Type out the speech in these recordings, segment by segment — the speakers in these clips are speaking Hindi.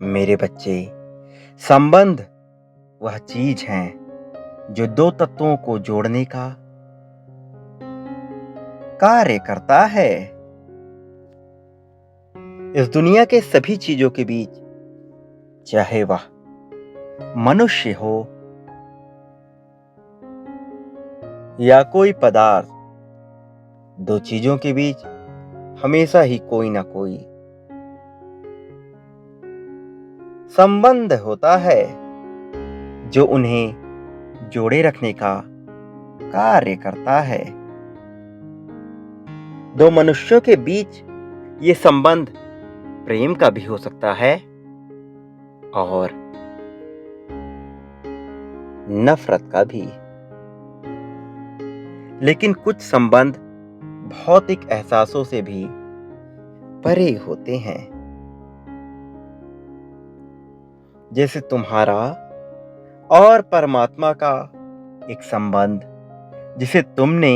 मेरे बच्चे, संबंध वह चीज है जो दो तत्वों को जोड़ने का कार्य करता है। इस दुनिया के सभी चीजों के बीच, चाहे वह मनुष्य हो या कोई पदार्थ, दो चीजों के बीच हमेशा ही कोई ना कोई संबंध होता है जो उन्हें जोड़े रखने का कार्य करता है। दो मनुष्यों के बीच ये संबंध प्रेम का भी हो सकता है और नफरत का भी। लेकिन कुछ संबंध भौतिक एहसासों से भी परे होते हैं, जैसे तुम्हारा और परमात्मा का एक संबंध जिसे तुमने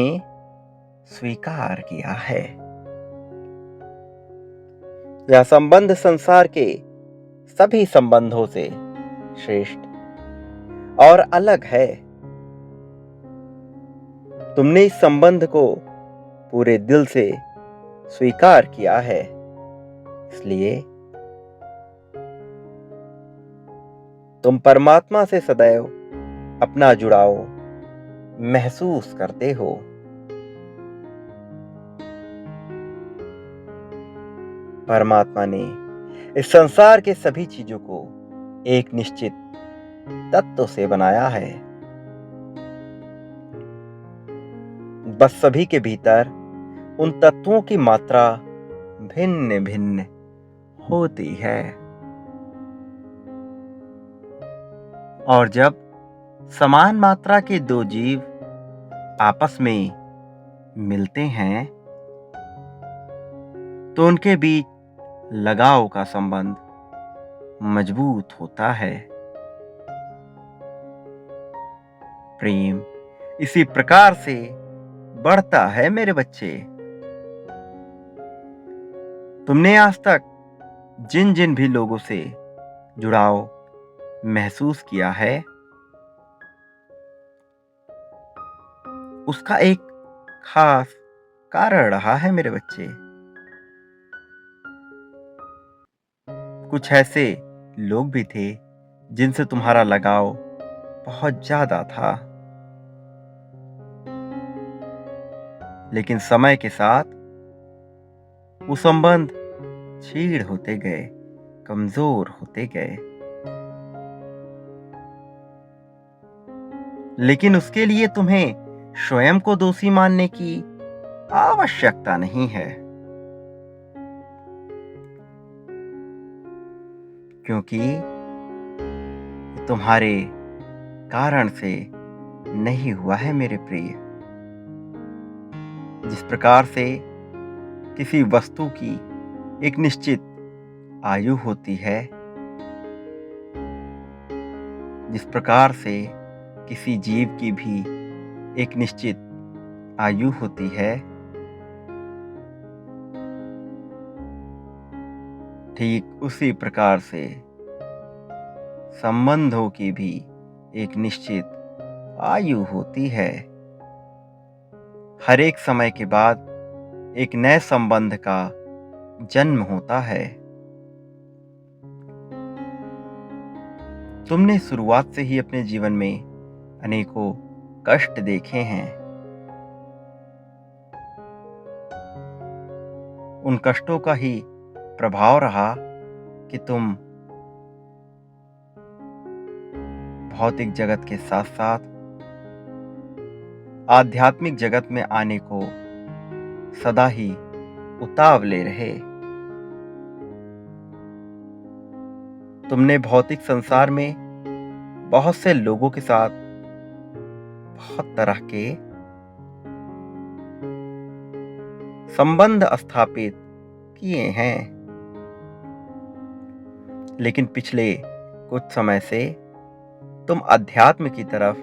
स्वीकार किया है। यह संबंध संसार के सभी संबंधों से श्रेष्ठ और अलग है। तुमने इस संबंध को पूरे दिल से स्वीकार किया है, इसलिए तुम परमात्मा से सदैव अपना जुड़ाव महसूस करते हो। परमात्मा ने इस संसार के सभी चीजों को एक निश्चित तत्व से बनाया है। बस सभी के भीतर उन तत्वों की मात्रा भिन्न भिन्न होती है, और जब समान मात्रा के दो जीव आपस में मिलते हैं तो उनके बीच लगाव का संबंध मजबूत होता है। प्रेम इसी प्रकार से बढ़ता है मेरे बच्चे। तुमने आज तक जिन जिन भी लोगों से जुड़ाव महसूस किया है, उसका एक खास कारण रहा है मेरे बच्चे। कुछ ऐसे लोग भी थे जिनसे तुम्हारा लगाव बहुत ज्यादा था, लेकिन समय के साथ वो संबंध छीड़ होते गए, कमजोर होते गए। लेकिन उसके लिए तुम्हें स्वयं को दोषी मानने की आवश्यकता नहीं है, क्योंकि तुम्हारे कारण से नहीं हुआ है मेरे प्रिय। जिस प्रकार से किसी वस्तु की एक निश्चित आयु होती है, जिस प्रकार से किसी जीव की भी एक निश्चित आयु होती है, ठीक उसी प्रकार से संबंधों की भी एक निश्चित आयु होती है। हर एक समय के बाद एक नए संबंध का जन्म होता है। तुमने शुरुआत से ही अपने जीवन में अनेकों कष्ट देखे हैं। उन कष्टों का ही प्रभाव रहा कि तुम भौतिक जगत के साथ साथ आध्यात्मिक जगत में आने को सदा ही उतावले रहे। तुमने भौतिक संसार में बहुत से लोगों के साथ बहुत तरह के संबंध स्थापित किए हैं, लेकिन पिछले कुछ समय से तुम अध्यात्म की तरफ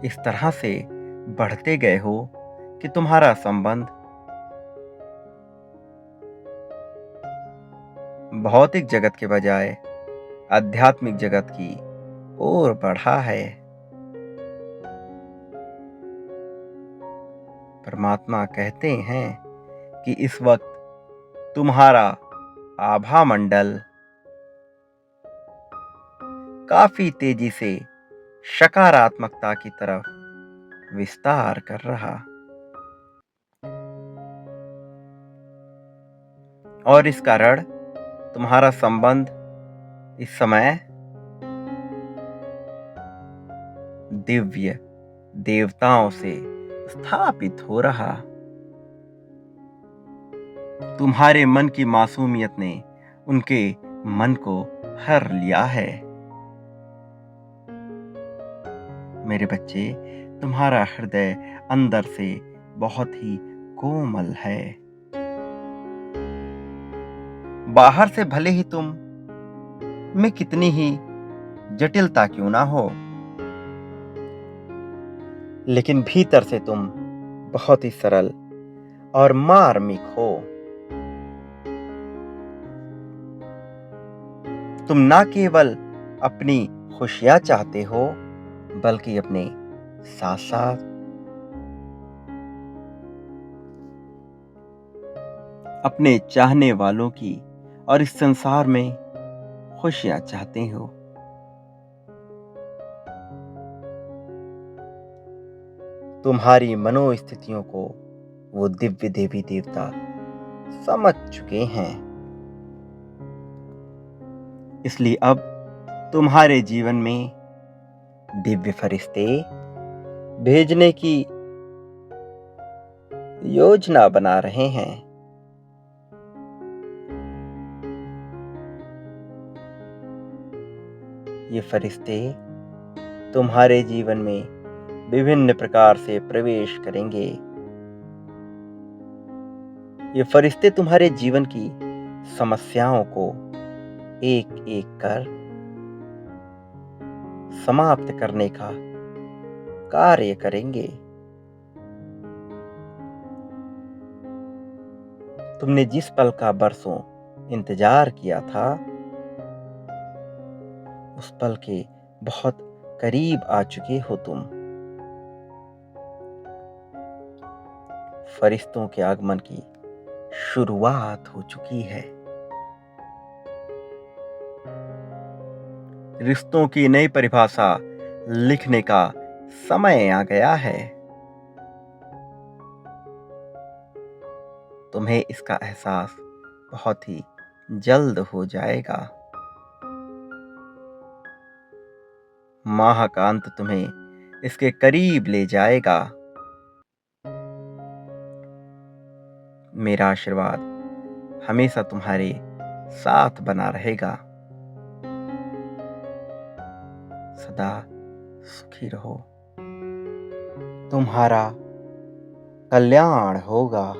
इस तरह से बढ़ते गए हो कि तुम्हारा संबंध भौतिक जगत के बजाय आध्यात्मिक जगत की ओर बढ़ा है। परमात्मा कहते हैं कि इस वक्त तुम्हारा आभा मंडल काफी तेजी से सकारात्मकता की तरफ विस्तार कर रहा, और इस कारण तुम्हारा संबंध इस समय दिव्य देवताओं से स्थापित हो रहा। तुम्हारे मन की मासूमियत ने उनके मन को हर लिया है। मेरे बच्चे, तुम्हारा हृदय अंदर से बहुत ही कोमल है। बाहर से भले ही तुम में कितनी ही जटिलता क्यों ना हो, लेकिन भीतर से तुम बहुत ही सरल और मार्मिक हो। तुम ना केवल अपनी खुशियां चाहते हो, बल्कि अपने साथ साथ अपने चाहने वालों की और इस संसार में खुशियां चाहते हो। तुम्हारी मनोस्थितियों को वो दिव्य देवी देवता समझ चुके हैं, इसलिए अब तुम्हारे जीवन में दिव्य फरिश्ते भेजने की योजना बना रहे हैं। ये फरिश्ते तुम्हारे जीवन में विभिन्न प्रकार से प्रवेश करेंगे। ये फरिश्ते तुम्हारे जीवन की समस्याओं को एक एक कर समाप्त करने का कार्य करेंगे। तुमने जिस पल का बरसों इंतजार किया था, उस पल के बहुत करीब आ चुके हो तुम। फरिश्तों के आगमन की शुरुआत हो चुकी है। रिश्तों की नई परिभाषा लिखने का समय आ गया है। तुम्हें इसका एहसास बहुत ही जल्द हो जाएगा। माह का अंत तुम्हें इसके करीब ले जाएगा। मेरा आशीर्वाद हमेशा तुम्हारे साथ बना रहेगा। सदा सुखी रहो। तुम्हारा कल्याण होगा।